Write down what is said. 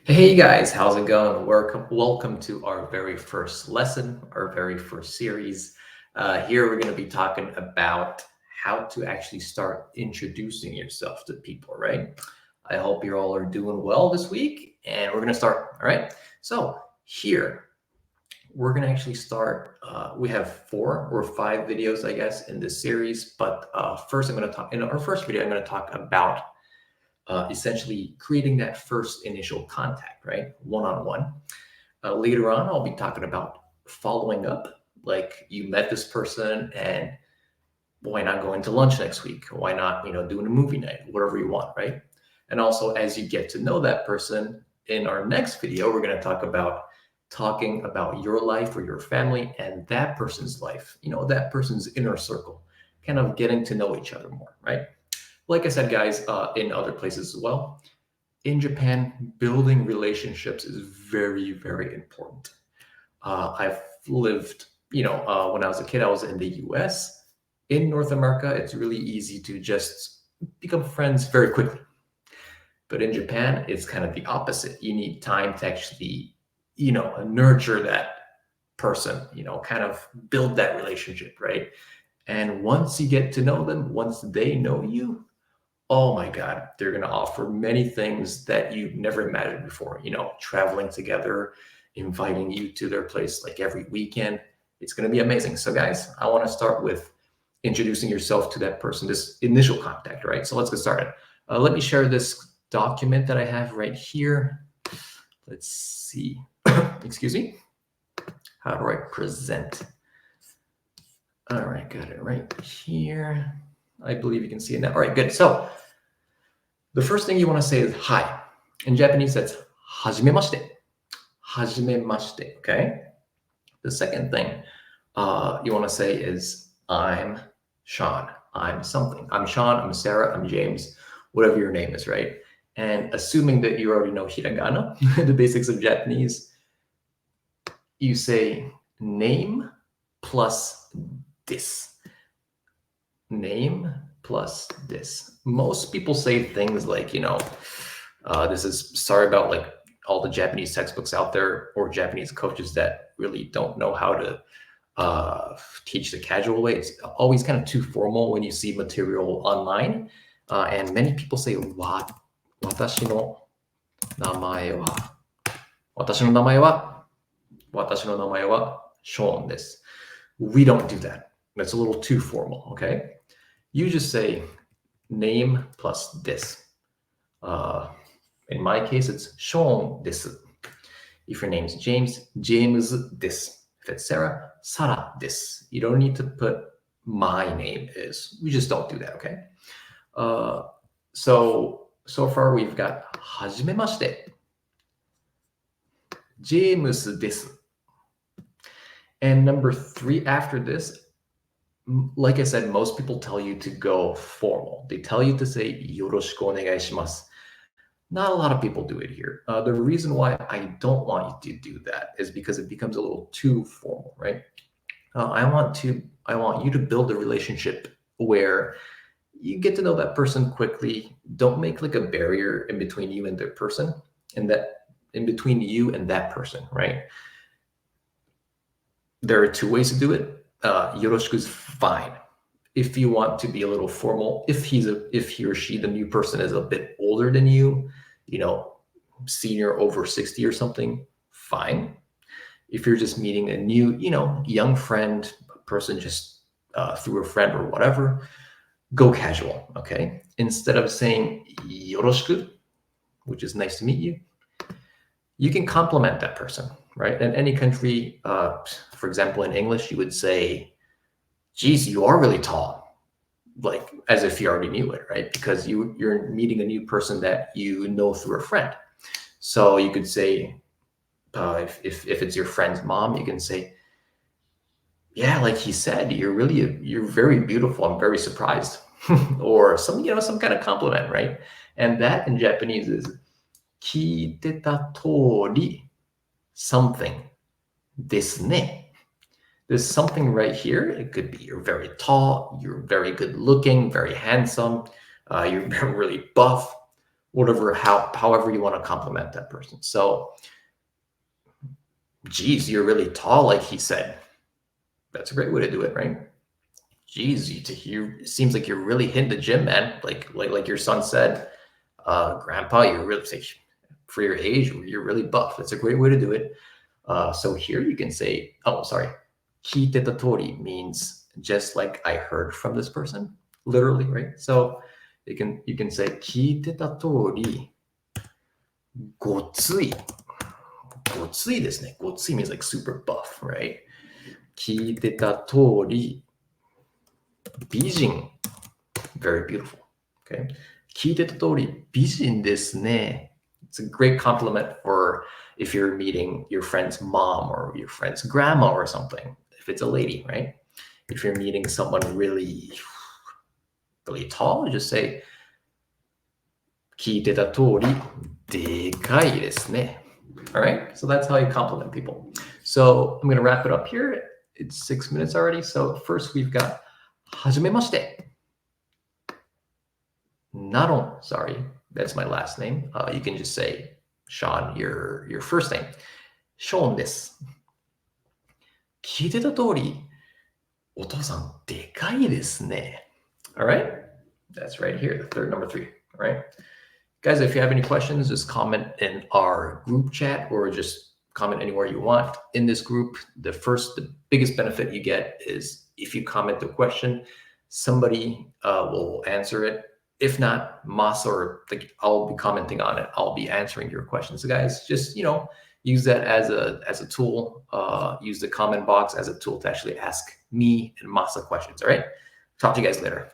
Hey guys, how's it going? Welcome to our very first lesson, our very first series. Here we're going to be talking about how to actually start introducing yourself to people, right? I hope you all are doing well this week, and we're going to start. All right. So here we're going to actually start. We have 4 or 5 videos, I guess, in this series. But first, I'm going to talk in our first video. I'm going to talk about essentially creating that first initial contact, right? One on one. Later on, I'll be talking about following up. Like you met this person and why not going to lunch next week? Why not, doing a movie night, whatever you want, right? And also, as you get to know that person in our next video, we're going to talk about talking about your life or your family and that person's life, that person's inner circle, kind of getting to know each other more, right? Like I said, guys, in other places as well, in Japan, building relationships is very, very important. I've lived, when I was a kid, I was in the US. In North America, it's really easy to just become friends very quickly. But in Japan, it's kind of the opposite. You need time to actually, nurture that person, kind of build that relationship, right? And once you get to know them, once they know you, oh my God, they're going to offer many things that you've never imagined before. Traveling together, inviting you to their place like every weekend. It's going to be amazing. So, guys, I want to start with introducing yourself to that person, this initial contact, right? So, let's get started. Let me share this document that I have right here. Let's see. Excuse me. How do I present? All right, got it right here. I believe you can see it now. All right, good. So, the first thing you want to say is hi. In Japanese, that's hajimemashite. Hajimemashite, okay? The second thing you want to say is I'm Sean. I'm something. I'm Sean, I'm Sarah, I'm James, whatever your name is, right? And assuming that you already know hiragana, the basics of Japanese, you say name plus this. Name plus this. Most people say things like, this is sorry about like all the Japanese textbooks out there or Japanese coaches that really don't know how to teach the casual way. It's always kind of too formal when you see material online. And many people say, watashi no namae wa, watashi no namae wa, watashi no namae wa Sean desu. We don't do that. That's a little too formal, okay? You just say name plus this. In my case, it's Sean desu. If your name's James, James desu. If it's Sarah, Sarah desu. You don't need to put my name is. We just don't do that, okay? So far we've got hajimemashite. James desu. And number 3 after this, like I said, most people tell you to go formal. They tell you to say yoroshiku onegai shimasu. Not a lot of people do it here. The reason why I don't want you to do that is because it becomes a little too formal, right? I want you to build a relationship where you get to know that person quickly. Don't make like a barrier in between you and their person, and that in between you and that person, right? There are 2 ways to do it. Yoroshiku is fine. If you want to be a little formal, if he or she, the new person, is a bit older than you, senior over 60 or something, fine. If you're just meeting a new, young friend, person just through a friend or whatever, go casual, okay? Instead of saying yoroshiku, which is nice to meet you, you can compliment that person, right? In any country, for example, in English, you would say, geez, you are really tall, like as if you already knew it, right? Because you're meeting a new person that you know through a friend. So you could say, if it's your friend's mom, you can say, yeah, like he said, you're very beautiful. I'm very surprised. Or some kind of compliment, right? And that in Japanese is kite tori something desu ne. There's something right here. It could be you're very tall, you're very good looking, very handsome, you're really buff, whatever, however you want to compliment that person. So, geez, you're really tall, like he said. That's a great way to do it, right? Geez, you it seems like you're really hitting the gym, man. Like your son said, Grandpa, you're really for your age, you're really buff. That's a great way to do it. So here you can say, oh, sorry, 聞いてた通り means just like I heard from this person, literally, right? So you can say 聞いてた通りごつい。ごついですね。ごつい means like super buff, right? 聞いてた通り美人 very beautiful. Okay. 聞いてた通り美人ですね. It's a great compliment for if you're meeting your friend's mom or your friend's grandma or something. If it's a lady, right? If you're meeting someone really, really tall, just say 聞いてた通りでかいですね. All right. So that's how you compliment people. So I'm going to wrap it up here. It's 6 minutes already. So first we've got はじめまして. Naron, sorry, that's my last name. You can just say Sean, your first name. Sean です。聞いてた通り、お父さんでかいですね. All right, that's right here, the third number 3. All right, guys, if you have any questions, just comment in our group chat or just comment anywhere you want. In this group, the biggest benefit you get is if you comment the question, somebody will answer it. If not, Mas or I'll be commenting on it. I'll be answering your questions. So guys, just, use that as a tool. Use the comment box as a tool to actually ask me and Masa questions. All right. Talk to you guys later.